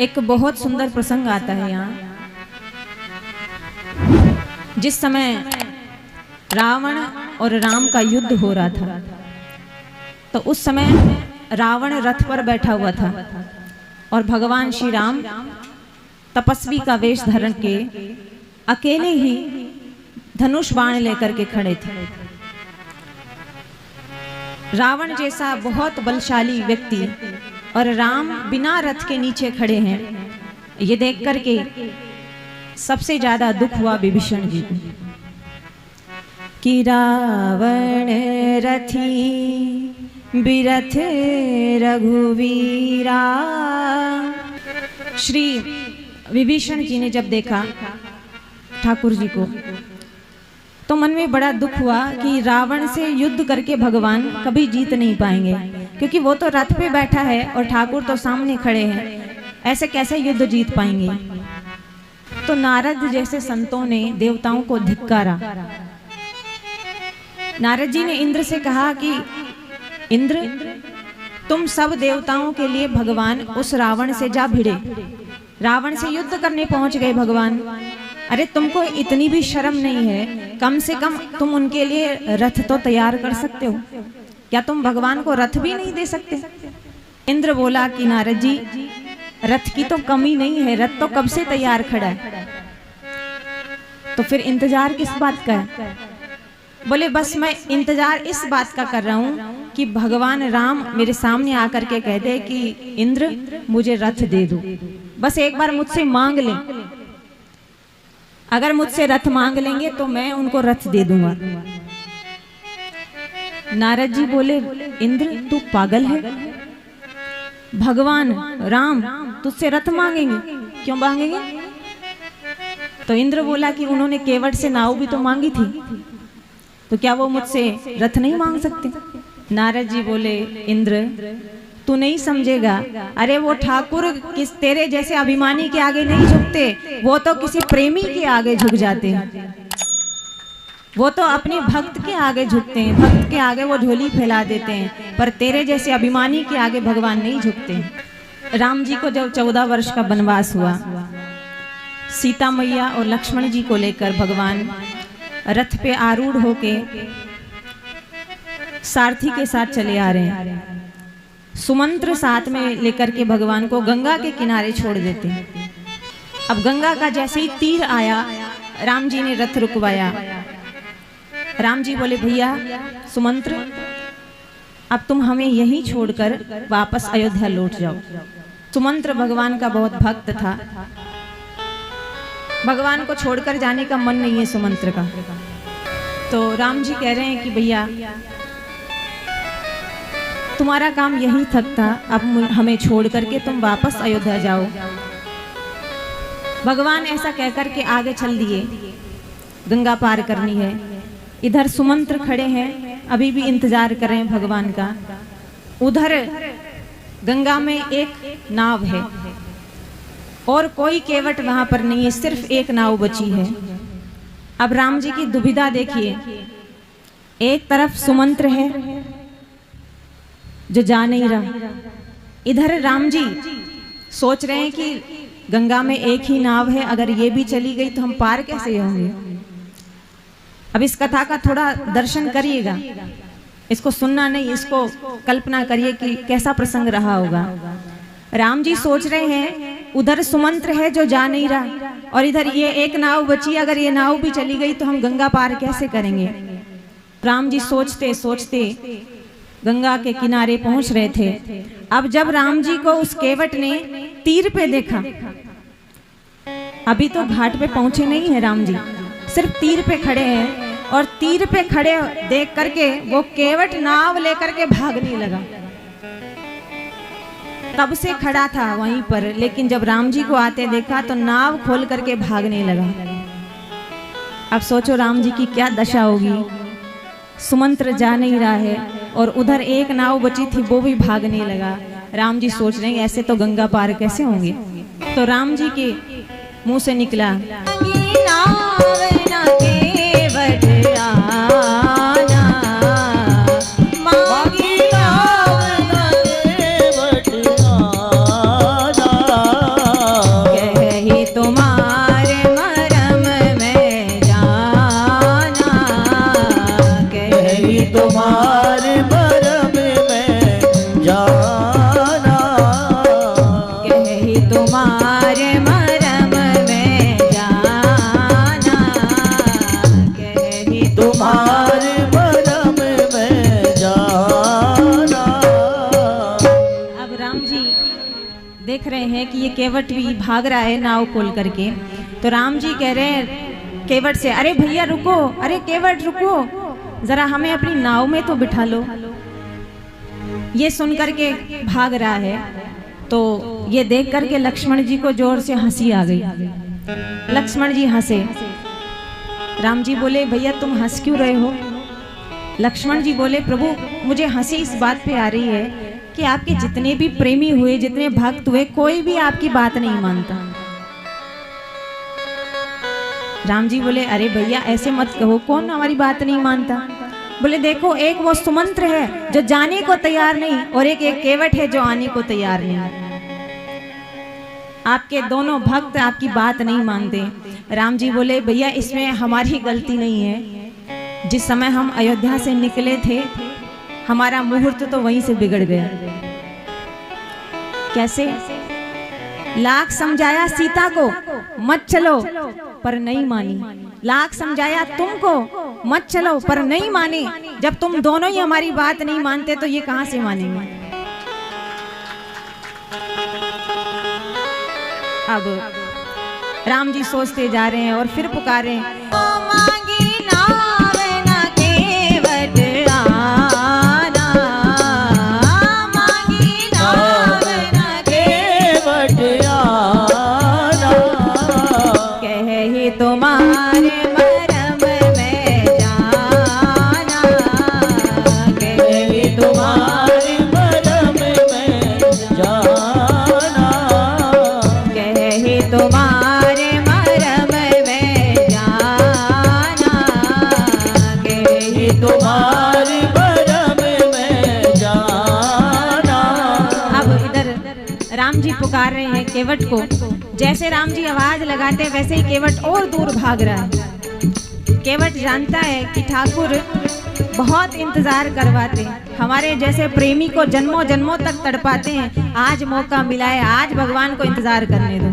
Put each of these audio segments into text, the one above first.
एक बहुत सुंदर प्रसंग आता है यहाँ। जिस समय रावण और राम का युद्ध हो रहा था, तो उस समय रावण रथ पर बैठा हुआ था और भगवान श्री राम तपस्वी का वेश धारण के अकेले ही धनुष बाण लेकर के खड़े थे। रावण जैसा बहुत बलशाली व्यक्ति और राम बिना रथ के नीचे खड़े हैं, ये देख करके सबसे ज्यादा दुख हुआ विभीषण जी को कि रावण रथी बिरथ रघुवीरा। श्री विभीषण जी ने जब देखा ठाकुर जी को, तो मन में बड़ा दुख हुआ कि रावण से युद्ध करके भगवान कभी जीत नहीं पाएंगे, क्योंकि वो तो रथ पे बैठा है और ठाकुर तो सामने खड़े हैं, ऐसे कैसे युद्ध जीत पाएंगे। तो नारद जैसे संतों ने देवताओं को धिक्कारा। नारद जी ने इंद्र से कहा कि इंद्र, तुम सब देवताओं के लिए भगवान उस रावण से जा भिड़े, रावण से युद्ध करने पहुंच गए भगवान। अरे तुमको इतनी भी शर्म नहीं है, कम से कम तुम उनके लिए रथ तो तैयार कर सकते हो, क्या तुम भगवान को रथ भी नहीं दे सकते? इंद्र बोला कि नारद जी, रथ की तो कमी नहीं है, रथ तो कब से तैयार खड़ा है, तो फिर इंतजार किस बात का है? बोले बस मैं इंतजार इस बात का कर रहा हूं कि भगवान राम मेरे सामने आकर के कह दे कि इंद्र मुझे रथ दे दो, बस एक बार मुझसे मांग ले। अगर मुझसे रथ मांग लेंगे तो मैं उनको रथ दे दूंगा। नारद जी बोले, इंद्र तू पागल है, भगवान राम तुझसे रथ मांगेंगे? क्यों मांगेंगे? तो इंद्र बोला कि उन्होंने केवट से नाव भी तो मांगी थी, तो क्या वो मुझसे रथ नहीं मांग सकते? नारद जी बोले, इंद्र तू नहीं समझेगा, अरे वो ठाकुर किस तेरे जैसे अभिमानी के आगे नहीं झुकते, वो तो किसी प्रेमी के आगे झुक जाते हैं, वो तो अपने भक्त के आगे झुकते हैं, भक्त के आगे वो झोली फैला देते हैं, पर तेरे जैसे अभिमानी के आगे भगवान नहीं झुकते। राम जी को जब 14 वर्ष का वनवास हुआ, सीता मैया और लक्ष्मण जी को लेकर भगवान रथ पे आरूढ़ होके सारथी के साथ चले आ रहे हैं। सुमंत्र साथ में लेकर के भगवान को गंगा के किनारे छोड़ देते हैं। अब गंगा का जैसे ही तीर आया, राम जी ने रथ रुकवाया। राम जी बोले, भैया सुमंत्र, अब तुम हमें यहीं छोड़कर वापस अयोध्या लौट जाओ। सुमंत्र भगवान का बहुत भक्त था, भगवान को छोड़कर जाने का मन नहीं है सुमंत्र का। तो राम जी कह रहे हैं कि भैया तुम्हारा काम यही तक था, अब हमें छोड़ करके तुम वापस अयोध्या जाओ। भगवान ऐसा कहकर के आगे चल दिए, गंगा पार करनी है। इधर सुमंत्र खड़े हैं, अभी भी इंतजार कर रहे हैं भगवान का। उधर गंगा में एक नाव है और कोई केवट वहां पर नहीं है, सिर्फ एक नाव बची है। अब राम जी की दुविधा देखिए, एक तरफ सुमंत्र है जो जा नहीं रहा, इधर राम जी सोच रहे हैं कि गंगा में एक ही नाव है, अगर ये भी चली गई तो हम पार कैसे होंगे। अब इस कथा का थोड़ा दर्शन करिएगा, इसको सुनना नहीं, इसको कल्पना करिए कि कैसा प्रसंग रहा होगा। राम जी सोच रहे हैं उधर सुमंत्र है जो जा नहीं रहा, और इधर ये एक नाव बची, अगर ये नाव भी चली गई तो हम गंगा पार कैसे करेंगे। राम जी सोचते सोचते गंगा के किनारे पहुंच रहे थे। अब जब राम जी को उस केवट ने तीर पे देखा, अभी तो घाट पे पहुंचे नहीं है राम जी, सिर्फ तीर पे खड़े हैं, और तीर पे खड़े देख करके वो केवट नाव लेकर के भागने लगा। तब से खड़ा था वहीं पर, लेकिन जब राम जी को आते देखा तो नाव खोल करके भागने लगा। अब सोचो राम जी की क्या दशा होगी। सुमंत्र जा नहीं रहा है और उधर एक नाव बची थी वो भी भागने लगा। राम जी सोच रहे हैं ऐसे तो गंगा पार कैसे होंगे। तो राम जी के मुंह से निकला, रहे हैं कि ये केवट भी भाग रहा है नाव खोल करके, तो राम जी कह रहे हैं केवट से, अरे भैया रुको, अरे केवट रुको, जरा हमें अपनी नाव में तो बिठा लो। ये सुन करके भाग रहा है, तो ये देख करके लक्ष्मण जी को जोर से हंसी आ गई। लक्ष्मण जी हंसे। राम जी बोले भैया तुम हंस क्यों रहे हो? लक्ष्मण जी बोले प्रभु मुझे हंसी इस बात पे आ रही है कि आपके जितने भी प्रेमी हुए, जितने भक्त हुए, कोई भी आपकी बात नहीं मानता। राम जी बोले अरे भैया ऐसे मत कहो, कौन हमारी बात नहीं मानता? बोले देखो, एक वो सुमंत्र है जो जाने को तैयार नहीं, और एक केवट है जो आने को तैयार नहीं। आपके दोनों भक्त आपकी बात नहीं मानते। राम जी बोले भैया इसमें हमारी गलती नहीं है। जिस समय हम अयोध्या से निकले थे, हमारा मुहूर्त तो वहीं से बिगड़ गया। कैसे? लाख समझाया सीता को मत चलो, पर नहीं मानी। लाख समझाया तुमको मत चलो, पर नहीं माने। जब तुम दोनों ही हमारी बात नहीं मानते तो ये कहां से मानेंगे? अब राम जी सोचते जा रहे हैं और फिर पुकारे, पुकार रहे हैं केवट को। जैसे राम जी आवाज लगाते वैसे ही केवट और दूर भाग रहा है। केवट जानता है कि ठाकुर बहुत इंतजार करवाते हैं, हमारे जैसे प्रेमी को जन्मों जन्मों तक तड़पाते हैं। आज मौका मिला है, आज भगवान को इंतजार करने दो।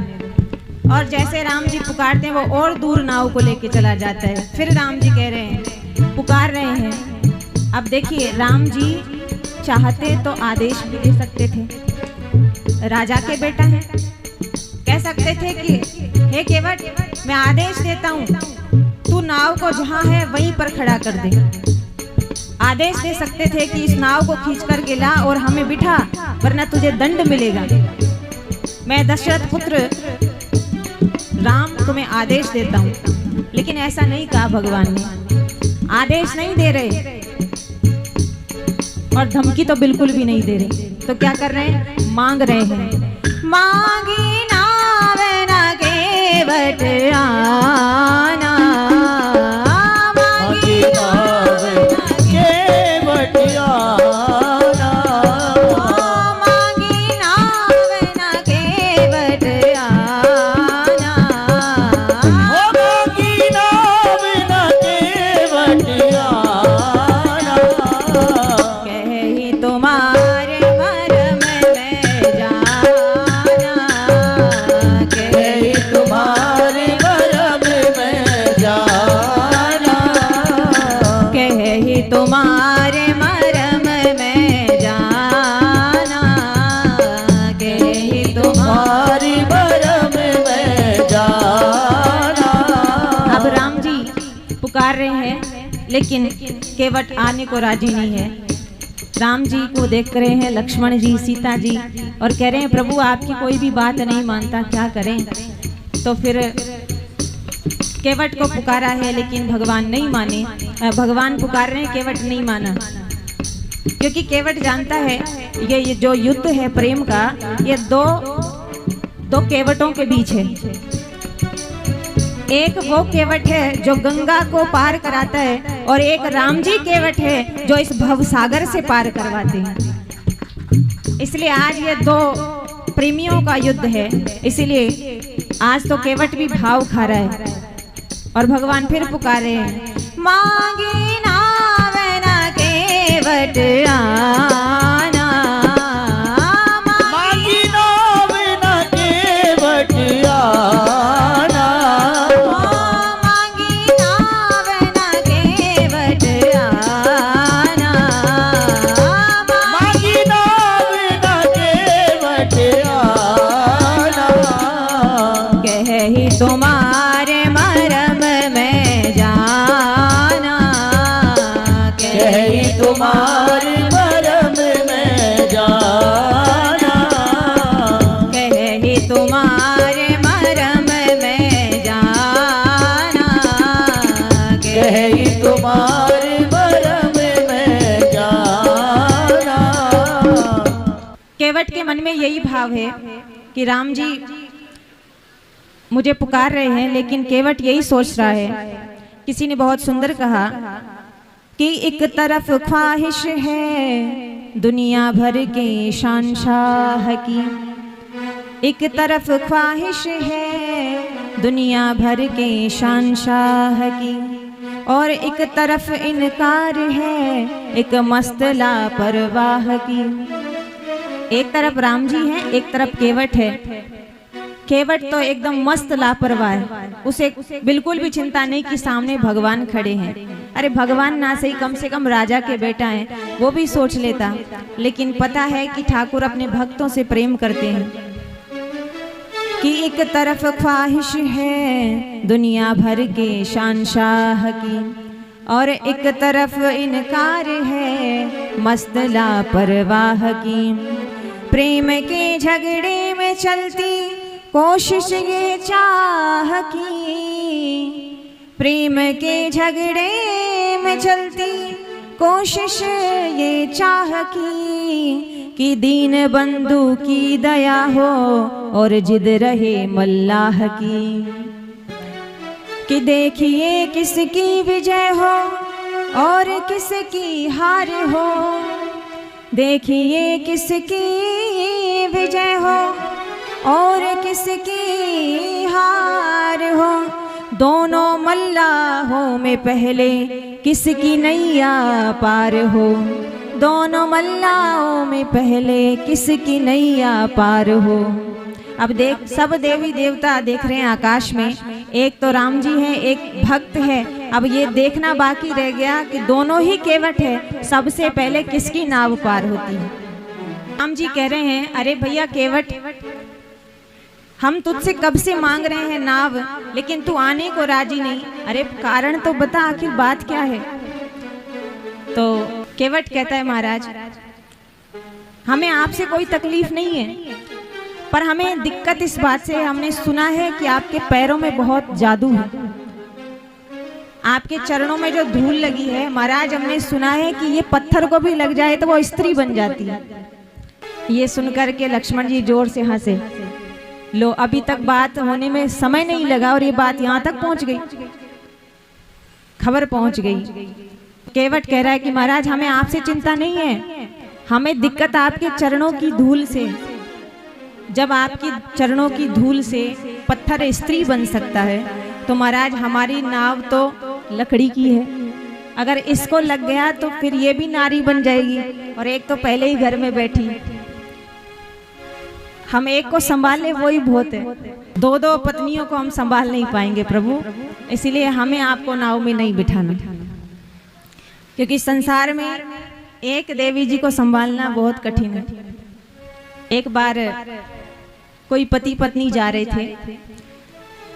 और जैसे राम जी पुकारते हैं वो और दूर नाव को लेके चला जाता है। फिर राम जी कह रहे हैं, पुकार रहे हैं। अब देखिए राम जी चाहते तो आदेश भी दे सकते थे, राजा के बेटा है, कह सकते थे कि हे केवट मैं आदेश देता हूँ, तू नाव को जहाँ है वहीं पर खड़ा कर दे। आदेश दे सकते थे कि इस नाव को खींच कर के ला और हमें बिठा, वरना तुझे दंड मिलेगा। मैं दशरथ पुत्र राम तुम्हें आदेश देता हूँ, लेकिन ऐसा नहीं कहा भगवान ने। आदेश नहीं दे रहे और धमकी तो बिल्कुल भी नहीं दे रहे। तो क्या कर रहे हैं? मांग रहे हैं। मांगी नाव न केवट आना, मांगी नाव केवट आना, मांगी नाव न केवट आना, मांगी नाव न केवट आना, कही तुम्हारे तुम्हारे मरम में जाना, के तुम्हारी मरम में जाना। अब राम जी पुकार रहे हैं, लेकिन केवट आने को राजी नहीं है। राम जी को देख रहे हैं लक्ष्मण जी, सीता जी, और कह रहे हैं प्रभु आपकी कोई भी बात नहीं मानता, क्या करें? तो फिर केवट को पुकारा है, लेकिन भगवान नहीं माने। भगवान पुकार रहे हैं, केवट नहीं माना, क्योंकि केवट जानता है ये जो युद्ध है प्रेम का, ये दो केवटों के बीच है। एक वो केवट है जो गंगा को पार कराता है, और एक राम जी केवट है जो इस भवसागर से पार करवाते हैं। इसलिए आज ये दो प्रेमियों का युद्ध है, इसलिए आज तो केवट भी भाव खा रहा है। और भगवान फिर पुकारे हैं, मांगी नाव न केवट आना, मांगी नाव न केवट आना, मांगी नाव न केवट आना, मांगी नाव न केवट आना, तुम्हारे मरम में जाना, कही तुम्हारे मरम में जाना। केवट के मन में यही भाव है कि राम जी मुझे पुकार रहे हैं, लेकिन केवट यही सोच रहा है। किसी ने बहुत सुंदर कहा कि एक तरफ ख्वाहिश है दुनिया भर के शहंशाह की, एक तरफ ख्वाहिश है दुनिया भर के शहंशाह की, और एक तरफ इनकार है एक मस्त लापरवाह की। एक तरफ राम जी हैं, एक तरफ केवट है। केवट तो एकदम मस्त लापरवाह है, उसे बिल्कुल भी चिंता नहीं कि सामने भगवान खड़े हैं। अरे भगवान ना सही, कम से कम राजा के बेटा हैं, वो भी सोच लेता। लेकिन पता है कि ठाकुर अपने भक्तों से प्रेम करते हैं कि एक तरफ ख्वाहिश है दुनिया भर के शहंशाह की, और एक तरफ इनकार है मस्त लापरवाह की। प्रेम के झगड़े में चलती कोशिश ये चाह की, प्रेम के झगड़े में चलती कोशिश ये चाह की, कि दीन बंधु की दया हो और जिद रहे मल्लाह की। कि देखिए किसकी विजय हो और किसकी हार हो, देखिए किसकी विजय हो और किसकी हार हो, दोनों मल्लाहों में पहले किसकी नैया पार हो, दोनों मल्लाहों में पहले किसकी नैया पार हो। अब देख, सब देवी देवता देख रहे हैं आकाश में, एक तो राम जी हैं, एक भक्त है। अब ये देखना बाकी रह गया कि दोनों ही केवट है, सबसे पहले किसकी नाव पार होती है। राम जी कह रहे हैं, अरे भैया केवट, हम तुझसे कब से मांग रहे हैं नाव, लेकिन तू आने को राजी नहीं। अरे कारण तो बता, आखिर बात क्या है। तो केवट कहता है, महाराज हमें आपसे कोई तकलीफ नहीं है, पर हमें दिक्कत इस बात से, हमने सुना है कि आपके पैरों में बहुत जादू है, आपके चरणों में जो धूल लगी है, महाराज हमने सुना है कि ये पत्थर को भी लग जाए तो वो स्त्री बन जाती है। ये सुनकर के लक्ष्मण जी जोर से हंसे। लो, अभी तक बात होने में समय नहीं लगा और ये बात यहाँ तक पहुंच गई, खबर पहुंच गई। केवट कह रहा है कि महाराज हमें आपसे चिंता नहीं है, हमें दिक्कत आपके चरणों की धूल से। जब आपकी चरणों की धूल से पत्थर स्त्री बन सकता है, तो महाराज हमारी नाव तो लकड़ी की है, अगर इसको लग गया तो फिर ये भी नारी बन जाएगी, और एक तो पहले ही घर में बैठी, हम एक को संभाल ले वही बहुत है, दो दो पत्नियों को हम संभाल नहीं पाएंगे प्रभु, इसलिए हमें आपको नाव में नहीं बिठाना। क्योंकि संसार में एक देवी जी को संभालना बहुत कठिन है। एक बार कोई पति पत्नी जा रहे थे,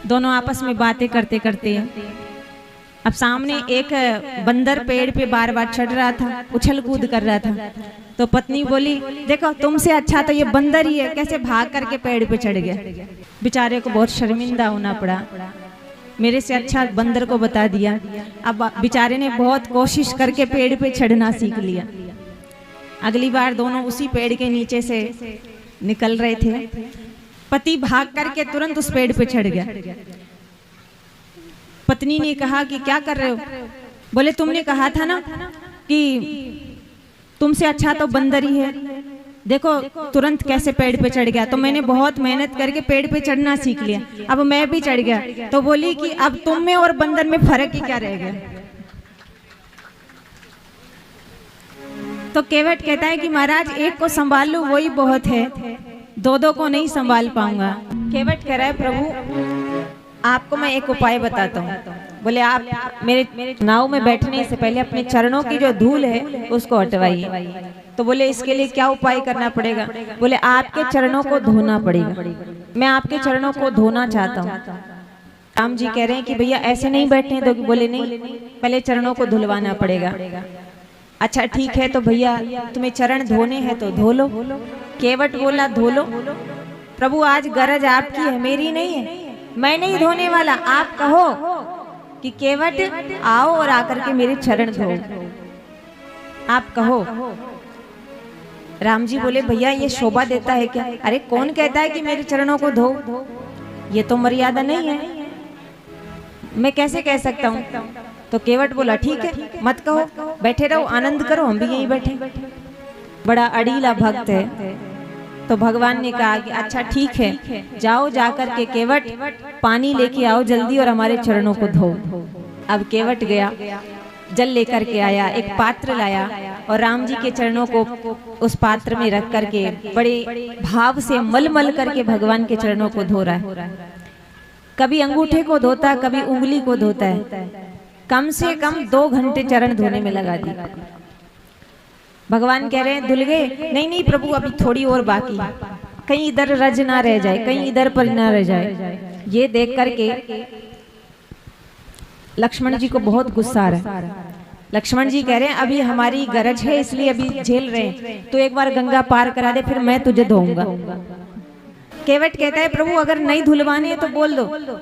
दोनों आपस में बातें करते करते, अब सामने एक बंदर पेड़ पे बार बार चढ़ रहा था, उछल कूद कर रहा था। तो पत्नी बोली, देखो तुमसे अच्छा तो ये बंदर ही है, कैसे भाग करके पेड़ पे चढ़ गया। बेचारे को बहुत शर्मिंदा होना पड़ा, मेरे से अच्छा बंदर को बता दिया। अब बेचारे ने बहुत कोशिश करके पेड़ पे चढ़ना सीख लिया। अगली बार दोनों उसी पेड़ के नीचे से निकल रहे थे, पति भाग करके तुरंत उस पेड़ पे चढ़ गया। पत्नी ने कहा कि क्या कर रहे हो? बोले तुमने कहा था ना कि तुमसे अच्छा तो बंदर ही है, देखो तुरंत कैसे पेड़ पे चढ़ गया। तो मैंने बहुत मेहनत करके पेड़ पे चढ़ना सीख लिया, अब मैं भी चढ़ गया। तो बोली कि अब तुम में और बंदर में फर्क ही क्या रह गया। तो केवट कहता है कि महाराज एक को संभाल लूं वही बहुत है, दो दो को नहीं संभाल पाऊंगा। केवट कह रहा है प्रभु आपको मैं एक उपाय बताता हूँ। बोले आप मेरे नाव में बैठने से पहले अपने चरणों की जो धूल है उसको हटवाइए। तो बोले इसके लिए क्या उपाय करना पड़ेगा? बोले आपके चरणों को धोना पड़ेगा, मैं आपके चरणों को धोना चाहता हूँ। राम जी कह रहे हैं कि भैया ऐसे नहीं बैठने दोगे? बोले नहीं, पहले चरणों को धुलवाना पड़ेगा। अच्छा ठीक है, तो भैया तुम्हें चरण धोने हैं तो धो लो। केवट बोला धो लो। प्रभु आज गरज आपकी है, मेरी नहीं है, मैं नहीं धोने वाला। आप कहो कि केवट आओ और आकर के मेरे चरण धो, आप कहो। राम जी बोले भैया ये शोभा देता है क्या? अरे कौन कहता है कि मेरे चरणों को धो, ये तो मर्यादा नहीं है, मैं कैसे कह सकता हूँ। तो केवट बोला ठीक है मत कहो, बैठे रहो आनंद करो, हम भी यहीं बैठे। बड़ा अड़ीला भक्त है। तो भगवान ने कहा कि अच्छा ठीक है, जाओ जाकर के केवट पानी लेके आओ जल्दी और हमारे चरणों को धो। अब केवट गया, जल लेकर के आया, एक पात्र लाया और राम जी के चरणों को उस पात्र में रख करके बड़े भाव से मल मल करके भगवान के चरणों को धो रहा है। कभी अंगूठे को धोता, कभी उंगली को धोता है। कम से कम 2 घंटे चरण धोने में लगा दी। भगवान कह रहे हैं धुल गए? नहीं नहीं प्रभु अभी थोड़ी और बाकी, कहीं इधर रज ना रह जाए, कहीं इधर पर ना रह जाए। ये देख करके लक्ष्मण जी को बहुत गुस्सा आ रहा है। लक्ष्मण जी कह रहे हैं अभी हमारी गरज है इसलिए अभी झेल रहे हैं, तो एक बार गंगा पार करा दे फिर मैं तुझे धोऊंगा। केवट कहता है प्रभु अगर नहीं धुलवाने तो बोल दो,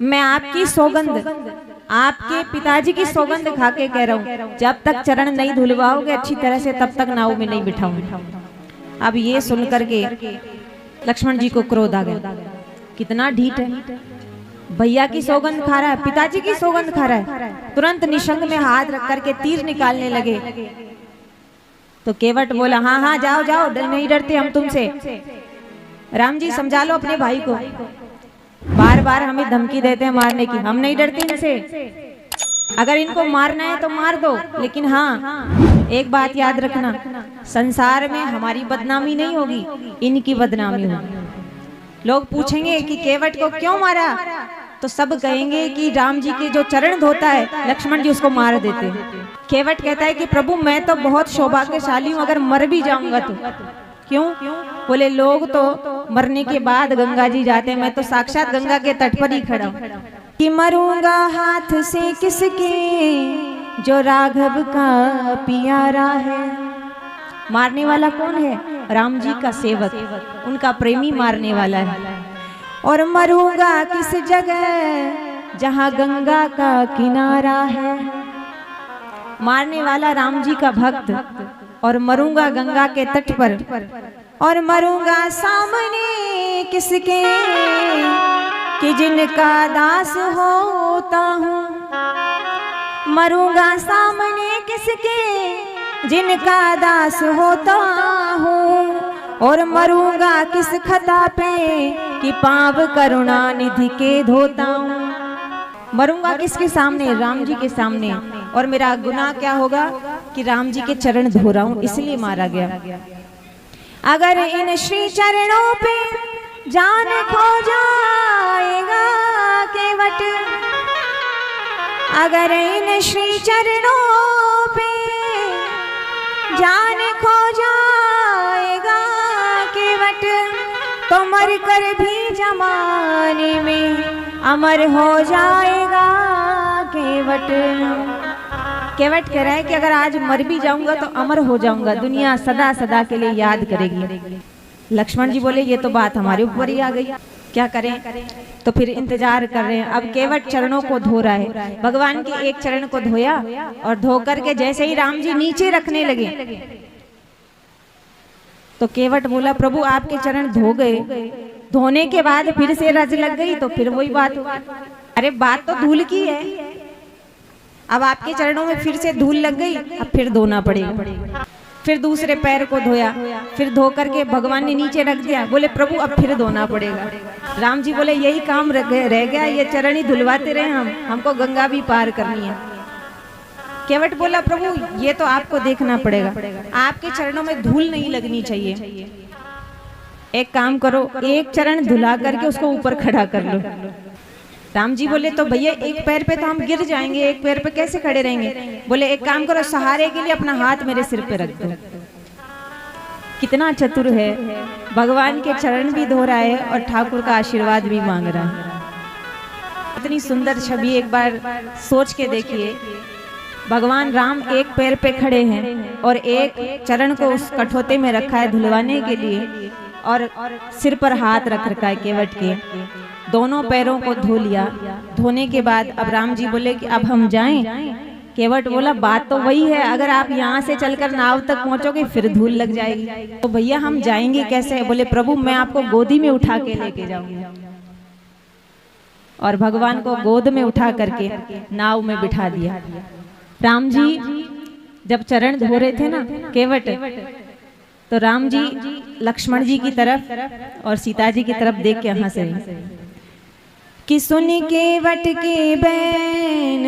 मैं आपकी सौगंध, आपके पिताजी की सौगंध खा के कह रहा हूँ, जब तक चरण नहीं धुलवाओगे अच्छी तरह से तब तक नाव में नहीं बिठाऊंगा। अब ये सुन करके लक्ष्मण जी को क्रोध आ गया, कितना ढीठ है, भैया की सौगंध खा रहा है, पिताजी की सौगंध खा रहा है। तुरंत निशंग में हाथ रख करके तीर निकालने लगे। तो केवट बोला हाँ हाँ जाओ जाओ, नहीं डरते हम तुमसे। राम जी समझा लो अपने भाई को, बार बार हमें धमकी देते हैं मारने की, हम नहीं डरते इनसे। अगर इनको मारना है तो मार दो, लेकिन हाँ एक बात याद रखना, संसार में हमारी बदनामी नहीं होगी, इनकी बदनामी होगी। लोग पूछेंगे कि केवट को क्यों मारा, तो सब कहेंगे कि राम जी के जो चरण धोता है लक्ष्मण जी उसको मार देते हैं। केवट कहता है कि प्रभु मैं तो बहुत सौभाग्यशाली हूँ, अगर मर भी जाऊंगा तो। क्यों? बोले लोग तो मरने के बाद गंगा जी जाते हैं, मैं तो साक्षात गंगा के तट पर ही खड़ा हूँ। कि मरूंगा हाथ से किसके जो राघव का प्यारा है। मारने वाला कौन है? राम जी का सेवक, उनका प्रेमी मारने वाला है। और मरूंगा किस जगह जहां गंगा का किनारा है। मारने वाला राम जी का भक्त, और मरूंगा गंगा के तट पर। और मरूंगा सामने किसके कि जिनका दास होता हूँ। मरूंगा सामने किसके जिनका दास होता हूँ। और मरूंगा किस खता पे कि पाप करुणा निधि के धोता हूँ। मरूंगा किसके सामने? राम जी के सामने। और मेरा गुनाह क्या होगा कि राम जी के चरण धो रहा हूं, इसलिए मारा गया। अगर इन श्री चरणों पे जान खो जाएगा केवट, अगर इन श्री चरणों पे जान खो जाएगा केवट, तो मर कर भी जमाने में अमर हो जाएगा केवट। केवट कह रहा है कि अगर आज मर भी जाऊंगा तो अमर हो जाऊंगा, दुनिया सदा सदा के लिए याद करेगी। लक्ष्मण जी बोले ये तो बात हमारे ऊपर ही आ गई, क्या करें? तो फिर इंतजार कर रहे हैं। अब केवट चरणों को धो रहा है। भगवान के एक चरण को धोया और धो करके जैसे ही राम जी नीचे रखने लगे तो केवट बोला प्रभु आपके चरण धो गए। धोने के बाद फिर से रज लग गई तो फिर वही बात हो गई। अरे बात तो धूल की है, अब आपके चरणों में फिर से धूल लग गई, अब फिर धोना पड़ेगा। फिर दूसरे पैर को धोया, फिर धो करके भगवान ने नीचे रख दिया। बोले प्रभु अब फिर धोना पड़ेगा। राम जी बोले यही काम रह गया, ये चरण ही धुलवाते रहे हमको गंगा भी पार करनी है। केवट बोला प्रभु ये तो आपको देखना पड़ेगा, आपके चरणों में धूल नहीं लगनी चाहिए। एक काम करो, एक चरण धुला करके उसको ऊपर खड़ा कर लो। राम जी बोले तो भैया एक पैर पे तो हम गिर जाएंगे, एक पैर पे कैसे खड़े रहेंगे? बोले एक काम करो, सहारे के लिए अपना हाथ मेरे सिर पे रख दो। कितना चतुर है, भगवान के चरण भी धो रहा है और ठाकुर का आशीर्वाद भी मांग रहा है। इतनी सुंदर छवि एक बार सोच के देखिए। भगवान राम एक पैर पे खड़े हैं और एक चरण को उस कठोते में रखा है धुलवाने के लिए, और सिर पर हाथ रख रखा है केवट के, दोनों पैरों को धो लिया। धोने के बाद अब राम जी बोले कि अब हम जाएं। केवट बोला बात तो वही है, अगर आप यहाँ से चलकर नाव तक पहुंचोगे फिर धूल लग जाएगी, तो भैया हम जाएंगे कैसे? बोले प्रभु मैं आपको गोदी में उठा के लेके जाऊंगा। और भगवान को गोद में उठा करके नाव में बिठा दिया। राम जी जब चरण धो रहे थे ना केवट, तो राम जी लक्ष्मण जी की तरफ और सीता जी की तरफ देख के हंस रहे कि सुन केवट के बैन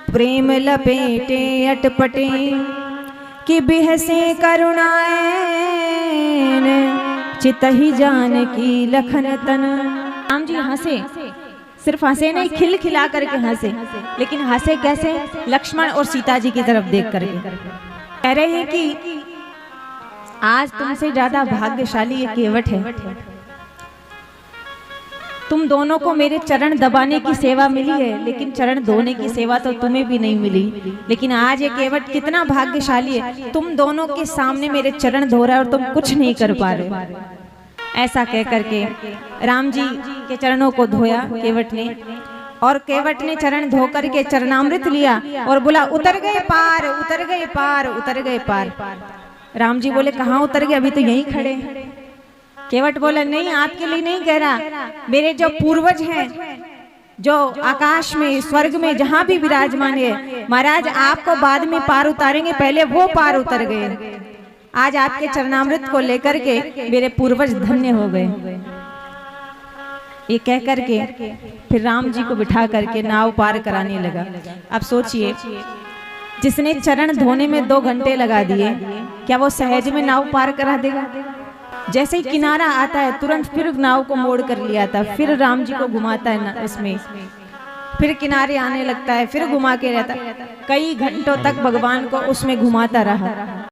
प्रेम लपेटे अटपटे कि बिहसे करुणाएं चितहि जान की लखन तन। राम जी हंसे, सिर्फ हंसे नहीं, खिलखिला करके हंसे, लेकिन हंसे कैसे? लक्ष्मण और सीता जी की तरफ देख करके कह रहे हैं कि आज तुमसे ज्यादा भाग्यशाली ये केवट है, तुम दोनों को मेरे चरण दबाने की सेवा मिली है, लेकिन चरण धोने की सेवा तो तुम्हें भी नहीं मिली। लेकिन आज ये केवट कितना भाग्यशाली है, तुम दोनों के सामने मेरे चरण धो रहा है और तुम कुछ नहीं कर पा रहे। ऐसा कह करके राम जी के चरणों को धोया केवट ने, और केवट ने चरण धो करके चरणामृत लिया और बोला उतर गए पार, उतर गए पार, उतर गए पार। राम जी बोले कहाँ उतर गए, अभी तो यहीं खड़े। केवट बोला नहीं, आपके लिए नहीं कह रहा, मेरे जो पूर्वज हैं जो आकाश में स्वर्ग में जहां भी विराजमान है, महाराज आपको बाद में पार उतारेंगे, पहले वो पार उतर गए। आज आपके चरणामृत को लेकर के मेरे पूर्वज धन्य हो गए। ये कह करके फिर राम जी को बिठा करके नाव पार कराने लगा। अब सोचिए, जिसने चरण धोने में 2 घंटे लगा दिए, क्या वो सहज में नाव पार करा देगा? जैसे ही किनारा आता है तुरंत फिर नाव को मोड़ कर लिया था, फिर राम जी को घुमाता है ना उसमें, फिर किनारे आने लगता है, फिर घुमा के रहता, कई घंटों तक भगवान को उसमें घुमाता रहा।